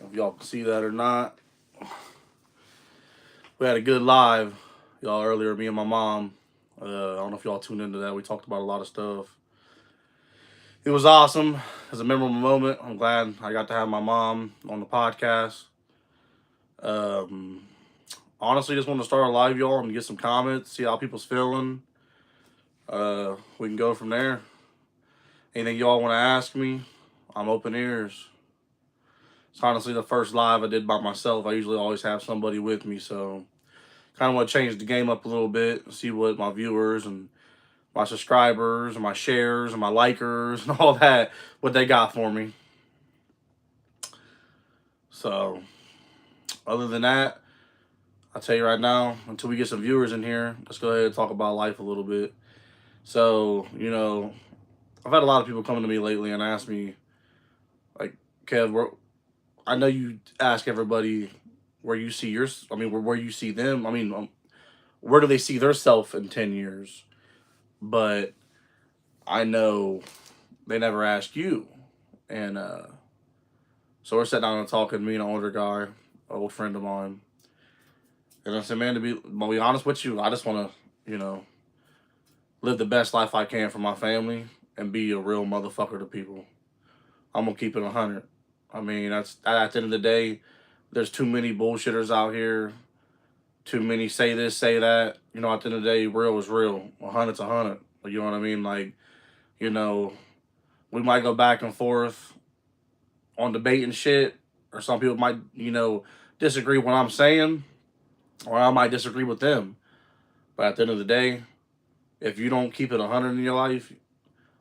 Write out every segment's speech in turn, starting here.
If y'all can see that or not. We had a good live, y'all, earlier, me and my mom. I don't know if y'all tuned into that. We talked about a lot of stuff. It was awesome. It was a memorable moment. I'm glad I got to have my mom on the podcast. Um, Honestly, just want to start a live, y'all, and get some comments, see how people's feeling. We can go from there. Anything y'all want to ask me, I'm open ears. It's honestly the first live I did by myself. I usually always have somebody with me, so kind of want to change the game up a little bit, see what my viewers and my subscribers and my shares and my likers and all that, what they got for me. So, other than that, I'll tell you right now, until we get some viewers in here, let's go ahead and talk about life a little bit. So, I've had a lot of people coming to me lately and ask me, like, Kev, I know you ask everybody where you see where you see them. Where do they see their self in 10 years? But I know they never ask you. And so we're sitting down and talking, me and an older guy, an old friend of mine. And I said, man, to be honest with you, I just want to, live the best life I can for my family and be a real motherfucker to people. I'm going to keep it 100. That's at the end of the day, there's too many bullshitters out here. Too many say this, say that. At the end of the day, real is real. 100's 100. You know what I mean? Like, we might go back and forth on debate and shit, or some people might, disagree with what I'm saying, or I might disagree with them. But at the end of the day, if you don't keep it 100 in your life,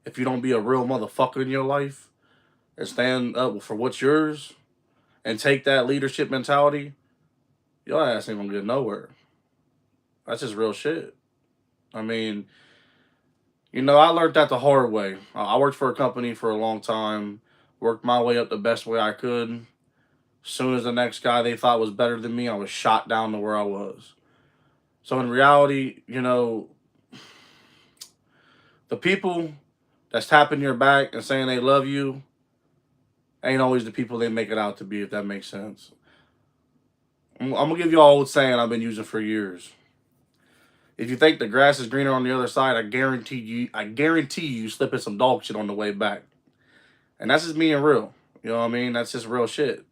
if you don't be a real motherfucker in your life, and stand up for what's yours, and take that leadership mentality, your ass ain't gonna get nowhere. That's just real shit. I mean, I learned that the hard way. I worked for a company for a long time, worked my way up the best way I could. Soon as the next guy they thought was better than me, I was shot down to where I was. So in reality, the people that's tapping your back and saying they love you ain't always the people they make it out to be, if that makes sense. I'm gonna give you an old saying I've been using for years. If you think the grass is greener on the other side, I guarantee you slipping some dog shit on the way back. And that's just being real. You know what I mean? That's just real shit.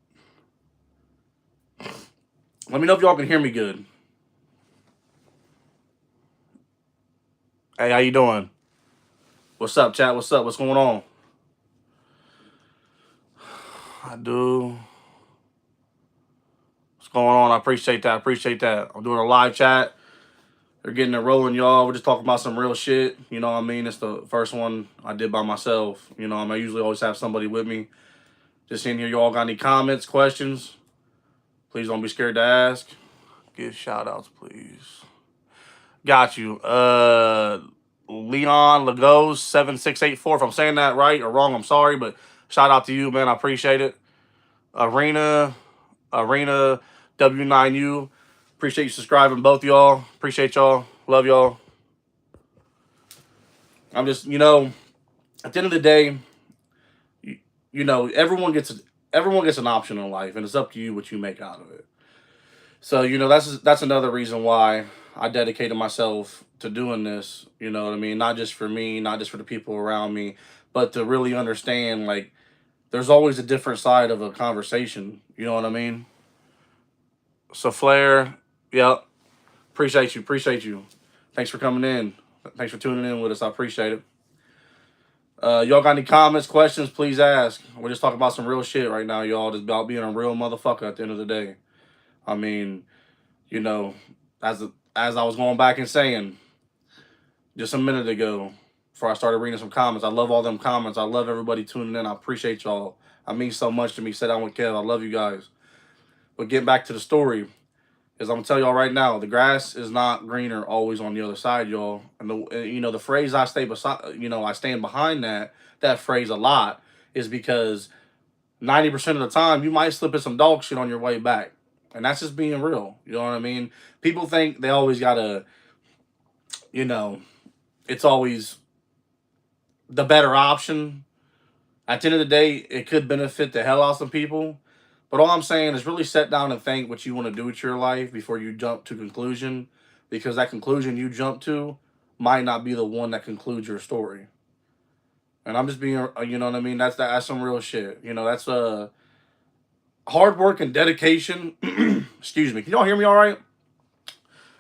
Let me know if y'all can hear me good. Hey, how you doing? What's up, chat? What's up? What's going on? I do. What's going on? I appreciate that. I appreciate that. I'm doing a live chat. They're getting it rolling, y'all. We're just talking about some real shit. You know what I mean? It's the first one I did by myself. I usually always have somebody with me. Just in here, y'all got any comments, questions? Please don't be scared to ask. Give shout outs, please. Got you. Leon Lagos 7684. If I'm saying that right or wrong, I'm sorry, but shout out to you, man. I appreciate it. Arena W9U. Appreciate you subscribing, both y'all. Appreciate y'all. Love y'all. I'm just, at the end of the day, everyone gets an option in life, and it's up to you what you make out of it. So, that's another reason why I dedicated myself to doing this. You know what I mean? Not just for me, not just for the people around me, but to really understand, like, there's always a different side of a conversation. You know what I mean? So, Flair, yep. Appreciate you. Appreciate you. Thanks for coming in. Thanks for tuning in with us. I appreciate it. Y'all got any comments, questions, please ask. We're just talking about some real shit right now, y'all. Just about being a real motherfucker at the end of the day. I mean, as I was going back and saying just a minute ago before I started reading some comments, I love all them comments. I love everybody tuning in. I appreciate y'all. I mean so much to me. Sitdownwitkev. I love you guys. But getting back to the story, is I'm gonna tell y'all right now, the grass is not greener always on the other side, y'all. And the phrase I I stand behind that phrase a lot is because 90% of the time you might slip in some dog shit on your way back. And that's just being real. You know what I mean? People think they always gotta, it's always the better option. At the end of the day, it could benefit the hell out of some people. But all I'm saying is really sit down and think what you want to do with your life before you jump to conclusion, because that conclusion you jump to might not be the one that concludes your story. And I'm just being, you know what I mean? That's some real shit. You know, that's hard work and dedication. Excuse me. Can y'all hear me all right?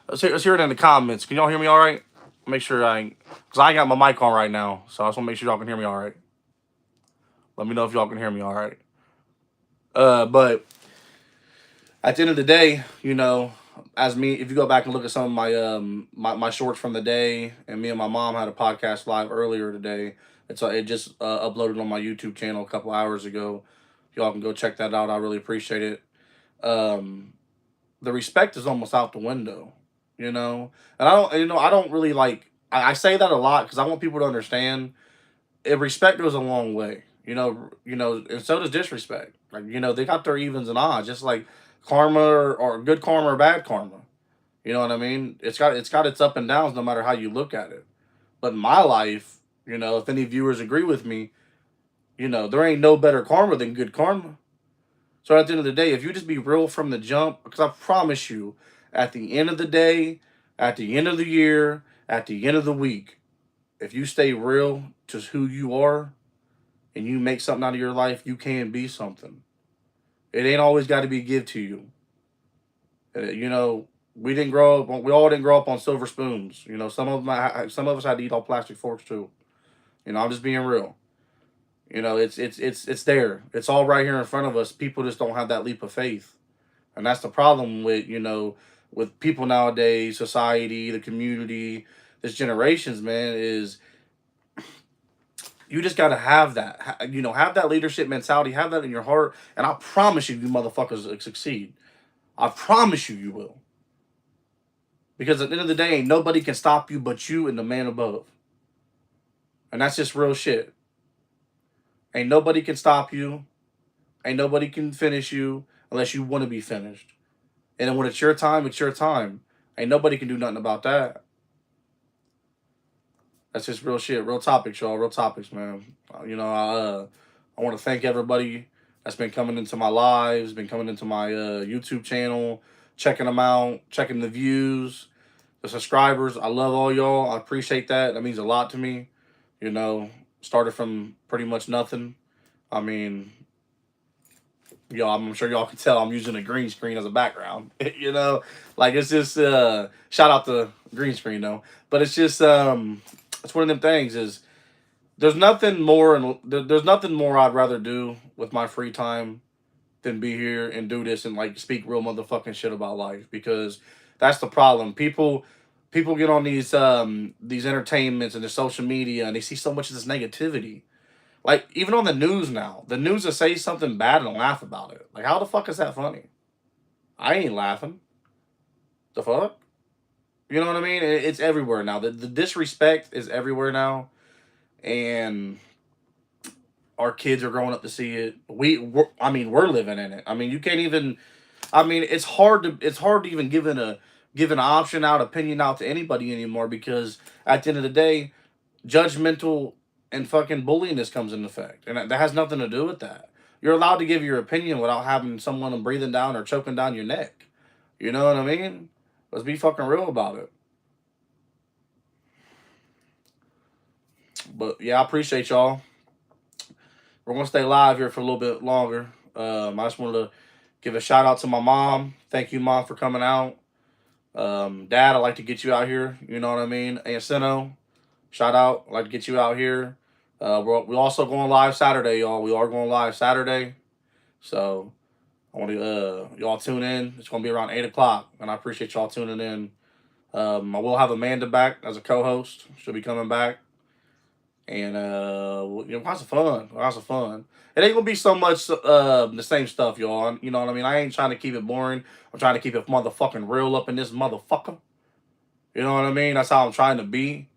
Let's hear it in the comments. Can y'all hear me all right? Make sure because I ain't got my mic on right now, so I just want to make sure y'all can hear me all right. Let me know if y'all can hear me all right. But at the end of the day, you know, as me, if you go back and look at some of my shorts from the day, and me and my mom had a podcast live earlier today. It just uploaded on my YouTube channel a couple hours ago. Y'all can go check that out. I really appreciate it. Um, the respect is almost out the window, you know. And I don't really like. I say that a lot because I want people to understand. Respect goes a long way, and so does disrespect. Like, they got their evens and odds, just like karma or good karma or bad karma. You know what I mean? It's got its up and downs, no matter how you look at it. But in my life, if any viewers agree with me, there ain't no better karma than good karma. So at the end of the day, if you just be real from the jump, because I promise you, at the end of the day, at the end of the year, at the end of the week, if you stay real to who you are and you make something out of your life, you can be something. It ain't always got to be give to you. We didn't grow up. We all didn't grow up on silver spoons. Some of us had to eat on plastic forks too. I'm just being real. It's there. It's all right here in front of us. People just don't have that leap of faith, and that's the problem with people nowadays, society, the community, this generations, man, is you just gotta have that. Have that leadership mentality. Have that in your heart, and I promise you motherfuckers will succeed. I promise you will. Because at the end of the day, ain't nobody can stop you but you and the man above. And that's just real shit. Ain't nobody can stop you. Ain't nobody can finish you unless you want to be finished. And then when it's your time, it's your time. Ain't nobody can do nothing about that. That's just real shit. Real topics, y'all. Real topics, man. I want to thank everybody that's been coming into my lives, been coming into my YouTube channel, checking them out, checking the views, the subscribers. I love all y'all. I appreciate that. That means a lot to me. You know, started from pretty much nothing. I mean, I'm sure y'all can tell I'm using a green screen as a background. Like it's just shout out to green screen though. But it's just it's one of them things is there's nothing more and there's nothing more I'd rather do with my free time than be here and do this and like speak real motherfucking shit about life, because that's the problem. People get on these entertainments and their social media and they see so much of this negativity. Like even on the news now, the news will say something bad and laugh about it. Like how the fuck is that funny? I ain't laughing. The fuck? You know what I mean? It's everywhere now. The disrespect is everywhere now, and our kids are growing up to see it. We're living in it. I mean, you can't even. I mean, it's hard to even give an option out, opinion out to anybody anymore, because at the end of the day, judgmental and fucking bullyingness comes into effect, and that has nothing to do with that. You're allowed to give your opinion without having someone breathing down or choking down your neck. You know what I mean? Let's be fucking real about it. But yeah, I appreciate y'all. We're gonna stay live here for a little bit longer. I just wanted to give a shout out to my mom. Thank you, mom, for coming out. Dad, I'd like to get you out here. You know what I mean? Aunt Sino, shout out. I'd like to get you out here. We're also going live Saturday, y'all. We are going live Saturday. So I want to y'all tune in. It's gonna be around 8 o'clock, and I appreciate y'all tuning in. I will have Amanda back as a co-host. She'll be coming back, and lots of fun. Lots of fun. It ain't gonna be so much the same stuff, y'all. You know what I mean? I ain't trying to keep it boring. I'm trying to keep it motherfucking real up in this motherfucker. You know what I mean? That's how I'm trying to be.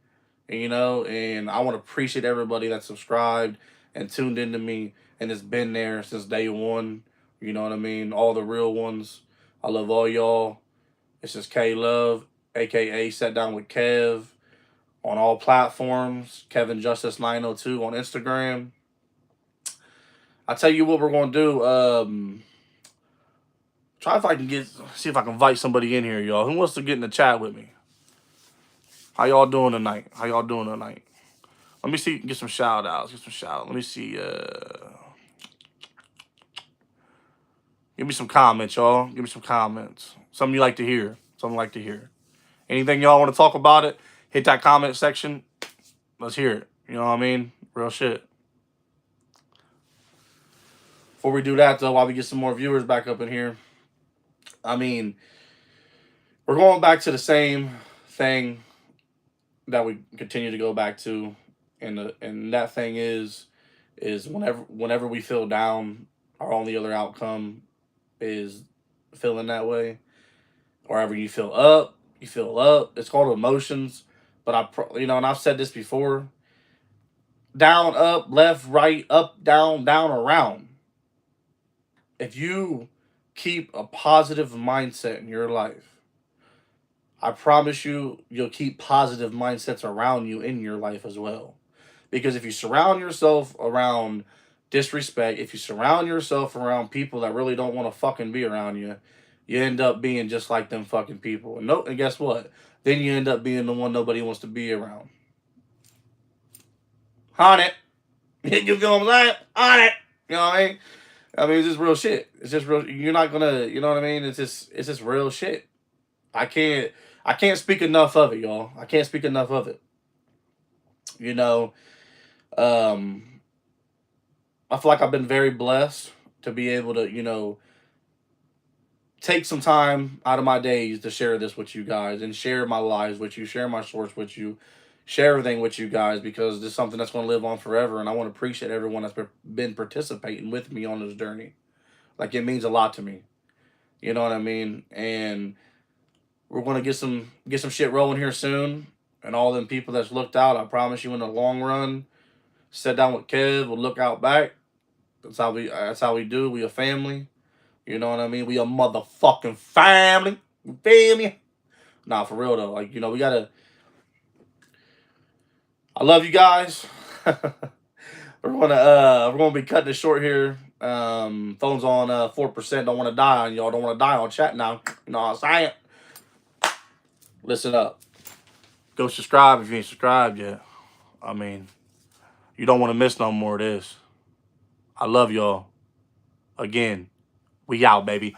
And I want to appreciate everybody that subscribed and tuned into me and has been there since day one. You know what I mean? All the real ones. I love all y'all. This is K Love, aka Sit Down with Kev, on all platforms. Kevin Justice 902 on Instagram. I tell you what we're gonna do. Try if I can see if I can invite somebody in here, y'all. Who wants to get in the chat with me? How y'all doing tonight? How y'all doing tonight? Let me see. Get some shout outs. Get some shout outs. Let me see. Give me some comments, y'all. Give me some comments. Something you like to hear. Something you like to hear. Anything y'all want to talk about it? Hit that comment section. Let's hear it. You know what I mean? Real shit. Before we do that, though, while we get some more viewers back up in here, I mean, we're going back to the same thing that we continue to go back to, and that thing is whenever we feel down, our only other outcome is feeling that way. Wherever you feel up, you feel up. It's called emotions, but and I've said this before: down, up, left, right, up, down, down, around. If you keep a positive mindset in your life, I promise you'll keep positive mindsets around you in your life as well. Because if you surround yourself around disrespect, if you surround yourself around people that really don't want to fucking be around you, you end up being just like them fucking people. And guess what? Then you end up being the one nobody wants to be around. On it. You feel what I'm saying? On it. You know what I mean? I mean, it's just real shit. It's just real. You're not gonna, you know what I mean? It's just real shit. I can't speak enough of it, y'all. I can't speak enough of it. You know, I feel like I've been very blessed to be able to, take some time out of my days to share this with you guys and share my lives with you, share my source with you, share everything with you guys, because this is something that's going to live on forever. And I want to appreciate everyone that's been participating with me on this journey. Like, it means a lot to me. You know what I mean? And we're going to get some shit rolling here soon. And all them people that's looked out, I promise you, in the long run, Sit Down with Kev will look out back. That's how we do. We a family. You know what I mean? We a motherfucking family. You feel me? Nah, for real though. Like, we gotta. I love you guys. We're gonna be cutting it short here. Phone's on 4%. Don't want to die on y'all. Don't want to die on chat now. You know what I'm saying? Listen up. Go subscribe if you ain't subscribed yet. I mean, you don't want to miss no more of this. I love y'all. Again, we out, baby.